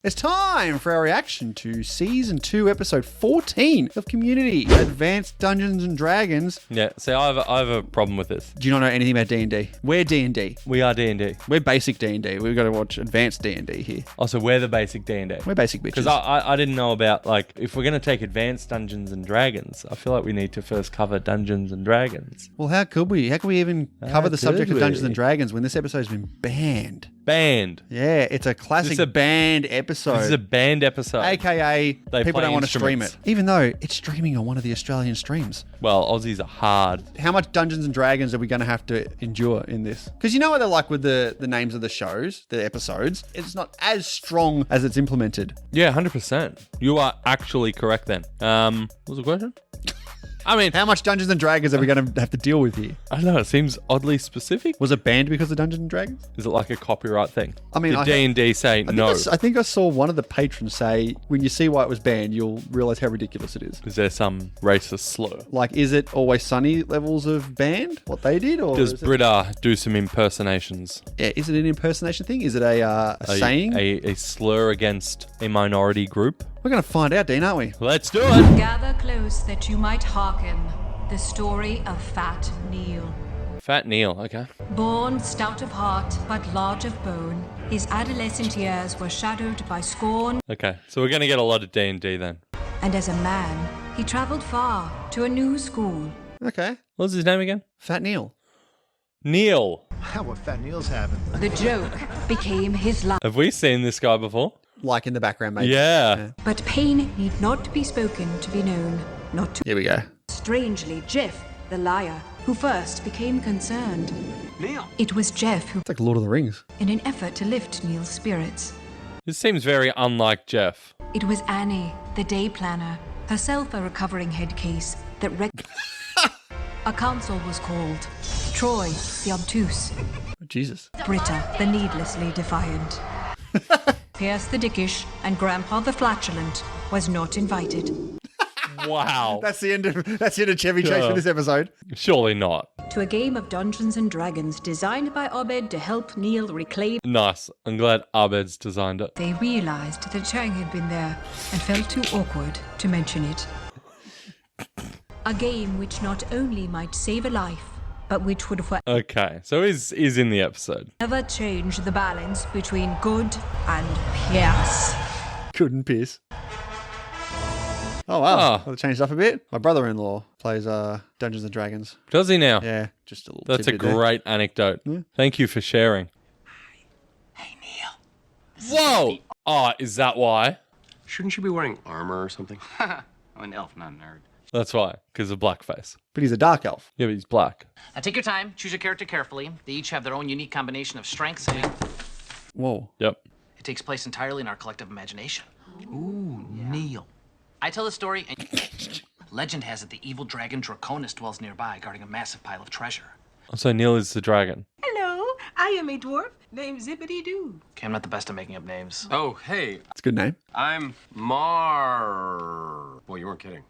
It's time for our reaction to Season 2, Episode 14 of Community, Advanced Dungeons & Dragons. Yeah, see, I have a problem with this. Do you not know anything about D&D? We're D&D. We are D&D. We're basic D&D. We've got to watch Advanced D&D here. Oh, so we're the basic D&D. We're basic bitches. Because I didn't know about, like, if we're going to take Advanced Dungeons & Dragons, I feel like we need to first cover Dungeons & Dragons. Well, how could we? How can we even cover the subject of we? Dungeons & Dragons when this episode's been banned? Banned. Yeah, it's a classic banned episode. This is a banned episode. AKA, They people play don't want to stream it. instruments. Even though it's streaming on one of the Australian streams. Well, Aussies are hard. How much Dungeons and Dragons are we going to have to endure in this? Because you know what they're like with the names of the shows, the episodes? It's not as strong as it's implemented. Yeah, 100%. You are actually correct then. What was the question? I mean, How much Dungeons and Dragons are we going to have to deal with here? I don't know. It seems oddly specific. Was it banned because of Dungeons and Dragons? Is it like a copyright thing? I mean, Did D&D say no? I think I saw one of the patrons say, when you see why it was banned, you'll realize how ridiculous it is. Is there some racist slur? Like, is it Always Sunny levels of banned, what they did? Or Does is it, Britta do some impersonations? yeah, is it an impersonation thing? Is it a saying? A slur against a minority group? We're going to find out, Dean, aren't we? Let's do it. Gather close that you might hearken the story of Fat Neil. Fat Neil, okay. Born stout of heart but large of bone, his adolescent years were shadowed by scorn, Okay, so we're going to get a lot of D&D then. and as a man, he travelled far to a new school. Okay. What's his name again? Fat Neil. Neil. How what Fat Neil's having? The joke became his life. Have we seen this guy before? Like in the background, maybe. Yeah. But pain need not be spoken to be known, not to. Here we go. Strangely, Jeff, the liar, who first became concerned. Neil. It was Jeff who, It's like Lord of the Rings. in an effort to lift Neil's spirits. This seems very unlike Jeff. It was Annie, the day planner, herself a recovering head case that A council was called. Troy, the obtuse. Oh, Jesus. Britta, the needlessly defiant. Pierce the dickish and Grandpa the flatulent was not invited. Wow. That's the end of Chevy Chase for this episode. Surely not. To a game of Dungeons and Dragons designed by Obed to help Neil reclaim. Nice. I'm glad Abed's designed it. They realized that Chang had been there and felt too awkward to mention it. A game which not only might save a life, but which would Okay, so he's in the episode. forever change the balance between good and Pierce. Couldn't piss. Oh, wow. Ah. Well, they changed up a bit. My brother-in-law plays Dungeons and Dragons. Does he now? Yeah, just a little That's a tidbit there. great anecdote. Thank you for sharing. Hey, Neil. Whoa! Oh, is that why? Shouldn't you be wearing armor or something? I'm an elf, not a nerd. That's why, because of blackface. But he's a dark elf. Yeah, but he's black. Now take your time, choose your character carefully. They each have their own unique combination of strengths, and Whoa. Yep. it takes place entirely in our collective imagination. Ooh, Neil. I tell the story, and legend has it the evil dragon Draconis dwells nearby, guarding a massive pile of treasure. So Neil is the dragon. Hello, I am a dwarf named Zippity Doo. Okay, I'm not the best at making up names. Oh, hey, It's a good name. I'm Mar. Boy, you weren't kidding.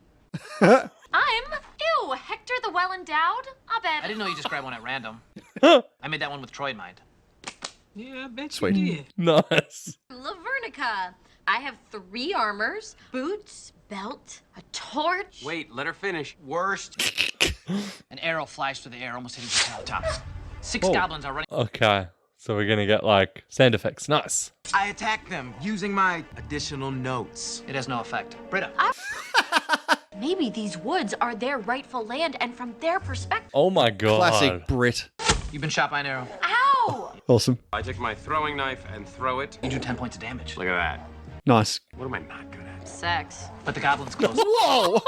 Ew, Hector the well-endowed? I Abed. didn't know you just grabbed one at random. I made that one with Troy in mind. Yeah, I bet Sweet. you did. Nice. Lavernica. I have 3 armors, boots, belt, a torch. Wait, let her finish. Worst. An arrow flies through the air, almost hitting the top. 6 goblins are running. Okay. So we're going to get, like, sound effects. Nice. I attack them using my additional notes. It has no effect. Britta. Maybe these woods are their rightful land, and from their perspective. Oh my god. Classic Brit. You've been shot by an arrow. Ow! Awesome. I take my throwing knife and throw it. You do 10 points of damage. Look at that. Nice. What am I not good at? Sex. But the goblin's close. Whoa!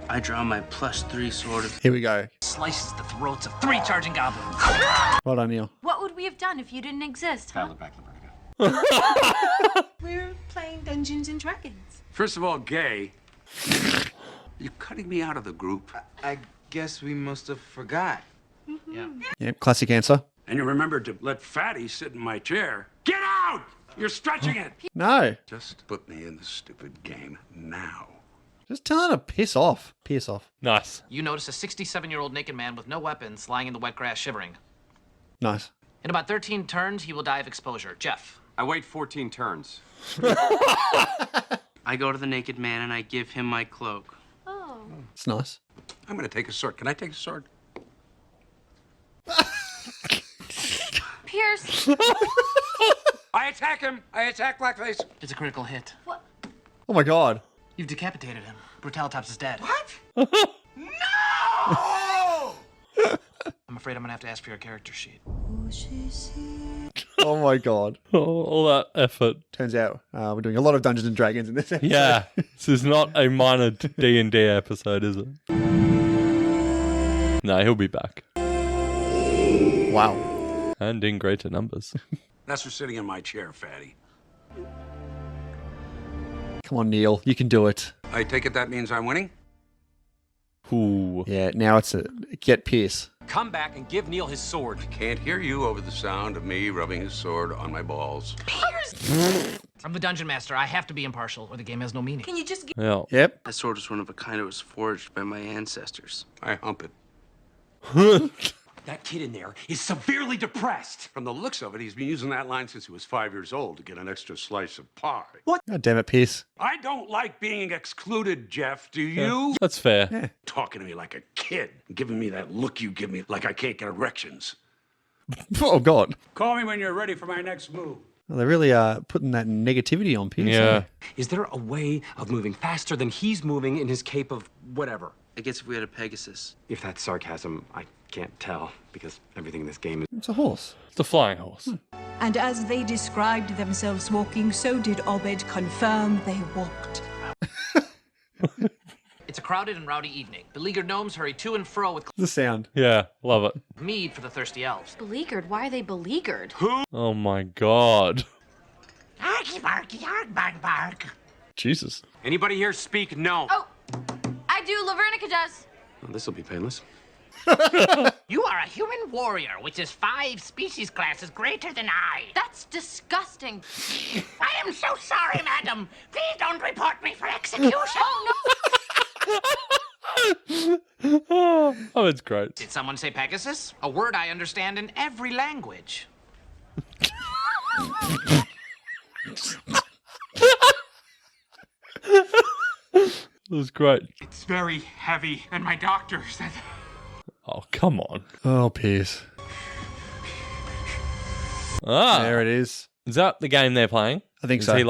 I draw my +3 sword of Here we go. Slices the throats of 3 charging goblins. Well done, Neil. What would we have done if you didn't exist, huh? Dial it back, Lavernica. We're playing Dungeons and Dragons. First of all, gay. You're cutting me out of the group. I guess we must have forgot. Yeah. Yep, classic answer. And you remembered to let Fatty sit in my chair. Get out! You're stretching it! No. Just put me in the stupid game now. Just tell her to piss off. Piss off. Nice. You notice a 67-year-old naked man with no weapons lying in the wet grass shivering. Nice. In about 13 turns, he will die of exposure. Jeff, I wait 14 turns. I go to the naked man and I give him my cloak. Oh. It's nice. I'm gonna take a sword. Can I take a sword? Pierce. I attack him. I attack Blackface. It's a critical hit. What? Oh my god. You've decapitated him. Brutalitops is dead. What? No! I'm afraid I'm gonna have to ask for your character sheet. Oh my god. All that effort. Turns out we're doing a lot of Dungeons and Dragons in this episode. Yeah, this is not a minor D&D episode, is it? No, he'll be back. Wow. And in greater numbers. That's for sitting in my chair, fatty. Come on, Neil. You can do it. I take it that means I'm winning? Ooh. Yeah, now it's a get Pierce. Come back and give Neil his sword. Can't hear you over the sound of me rubbing his sword on my balls. I'm the dungeon master. I have to be impartial, or the game has no meaning. Can you just Yeah. Yep. That sword was one of a kind. It was forged by my ancestors. I hump it. That kid in there is severely depressed. From the looks of it, he's been using that line since he was 5 years old to get an extra slice of pie. God damn it, Pierce. I don't like being excluded, Jeff. Do you? That's fair. Talking to me like a kid, giving me that look you give me like I can't get erections. Oh god. Call me when you're ready for my next move. Well, they really are putting that negativity on Pierce. Yeah. Is there a way of moving faster than he's moving in his cape of whatever? I guess if we had a Pegasus. If that's sarcasm, I can't tell because everything in this game is. It's a horse. It's a flying horse. And as they described themselves walking, so did Obed confirm they walked. It's a crowded and rowdy evening. Beleaguered gnomes hurry to and fro with The sound. Yeah, love it. mead for the thirsty elves. Beleaguered? Why are they beleaguered? Oh my god. Arky barky, ark bark bark. Jesus. Anybody here speak no? Oh, I do. Lavernica does. Well, this will be painless. You are a human warrior, which is 5 species classes greater than I. That's disgusting. I am so sorry, madam. Please don't report me for execution. Oh, Oh, it's great. Did someone say Pegasus? A word I understand in every language. It was great. It's very heavy, and my doctor said. Oh, come on. Oh, Pierce. Ah, There it is. is that the game they're playing? I think is so. he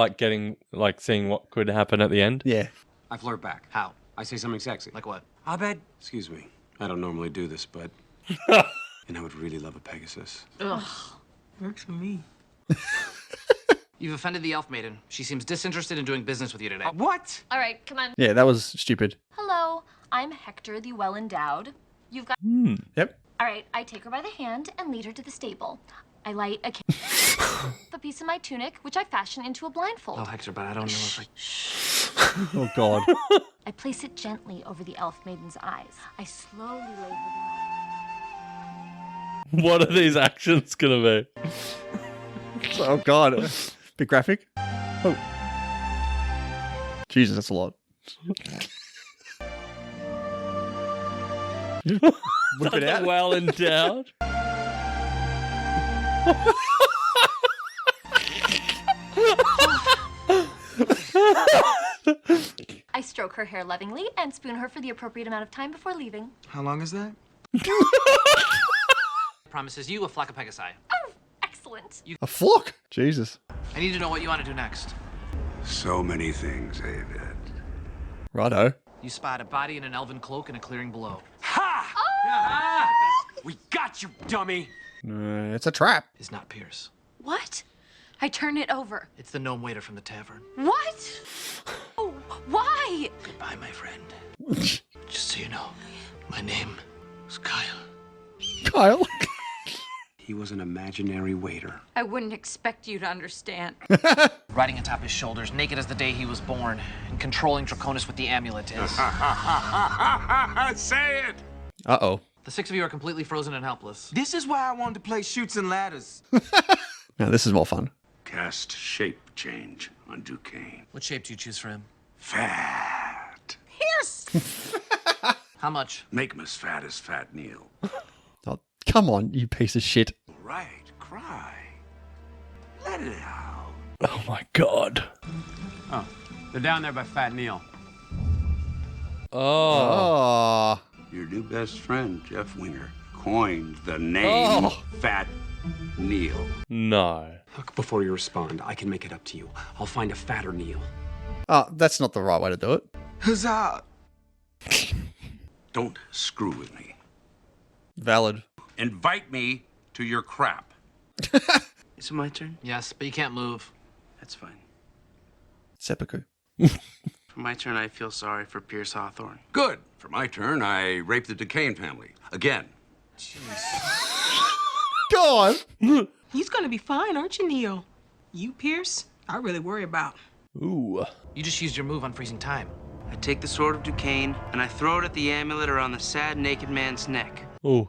seeing what could happen at the end? Yeah. I flirt back. How? I say something sexy. Like what? Abed, excuse me. I don't normally do this, but. And I would really love a Pegasus. works for me? You've offended the elf maiden. She seems disinterested in doing business with you today. What? All right, come on. Yeah, that was stupid. Hello, I'm Hector, the well-endowed. You've got... Yep. All right, I take her by the hand and lead her to the stable. I light a the piece of my tunic, which I fashion into a blindfold. Oh, Hector, but I don't know if I... Oh, God. I place it gently over the elf maiden's eyes. I slowly lay her down. What are these actions gonna be? Oh, God. Bit graphic. Oh. Jesus, that's a lot. Whip it out. Well endowed. I stroke her hair lovingly and spoon her for the appropriate amount of time before leaving. How long is that? Promises you a flock of Pegasi. Oh, excellent. A flock. Jesus. I need to know what you want to do next. So many things, David. Righto. You spot a body in an elven cloak in a clearing below. Ha! We got you, dummy! It's a trap. Is not Pierce. What? I turn it over. It's the gnome waiter from the tavern. What? Oh, why? Goodbye, my friend. Just so you know, my name is Kyle. Kyle. He was an imaginary waiter. I wouldn't expect you to understand. Riding atop his shoulders, naked as the day he was born, and controlling Draconis with the amulet is... Say it! Uh-oh. The 6 of you are completely frozen and helpless. This is why I wanted to play Chutes and Ladders. Now, this is more fun. Cast shape change on Duquesne. What shape do you choose for him? Fat. How much? Make him as Fat Neil. Oh, come on, you piece of shit. Right, cry. Let it out. Oh my god. Oh, they're down there by Fat Neil. Oh. Oh. Your new best friend, Jeff Winger, coined the name Fat Neil. No. Look, before you respond, I can make it up to you. I'll find a fatter Neil. Oh, that's not the right way to do it. Huzzah! Don't screw with me. Valid. Invite me to your crap. Is it my turn? Yes, but you can't move. That's fine. Seppuku. For my turn, I feel sorry for Pierce Hawthorne. Good. For my turn, I raped the Duquesne family. Again. Go on. He's gonna be fine, aren't you, Neil? You, Pierce, I really worry about. Ooh. You just used your move on freezing time. I take the sword of Duquesne and I throw it at the amulet around the sad naked man's neck. Ooh.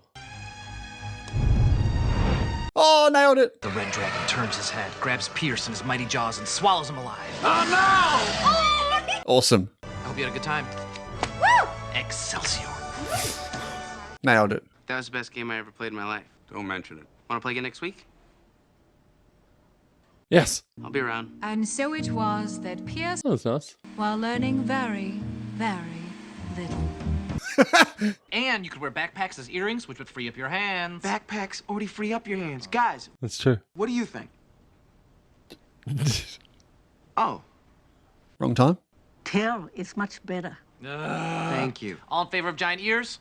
Oh, nailed it. The red dragon turns his head, grabs Pierce in his mighty jaws, and swallows him alive. Awesome. I hope you had a good time. Excelsior. Nailed it. That was the best game I ever played in my life. Don't mention it. Want to play again next week? Yes. I'll be around. And so it was that Pierce, That was nice. while learning very, very little, And you could wear backpacks as earrings, which would free up your hands. Backpacks already free up your hands. Guys, That's true. what do you think? Oh, Wrong time. Tail is much better. thank you. All in favor of giant ears?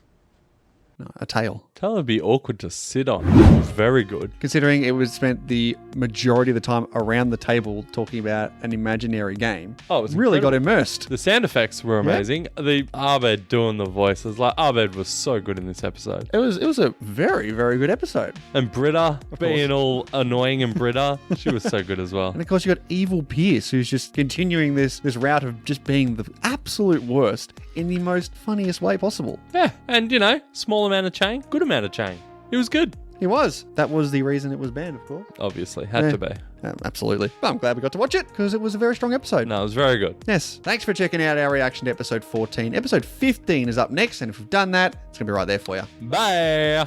No, a tail. Tell would be awkward to sit on. It was very good. Considering it was spent the majority of the time around the table talking about an imaginary game. Oh, it was really got incredible. immersed. The sound effects were amazing. The Abed doing the voices, like Abed was so good in this episode. It was a very, very good episode. And Britta being all annoying and Britta, she was so good as well. And of course you got evil Pierce, who's just continuing this route of just being the absolute worst in the most funniest way possible. Yeah, and you know, small amount of chain, good amount of chain. It was good. He was. That was the reason it was banned, of course. Obviously, had Yeah. to be. Absolutely. But I'm glad we got to watch it because it was a very strong episode. No, it was very good. Yes. Thanks for checking out our reaction to episode 14. Episode 15 is up next, and if we've done that, it's going to be right there for you. Bye.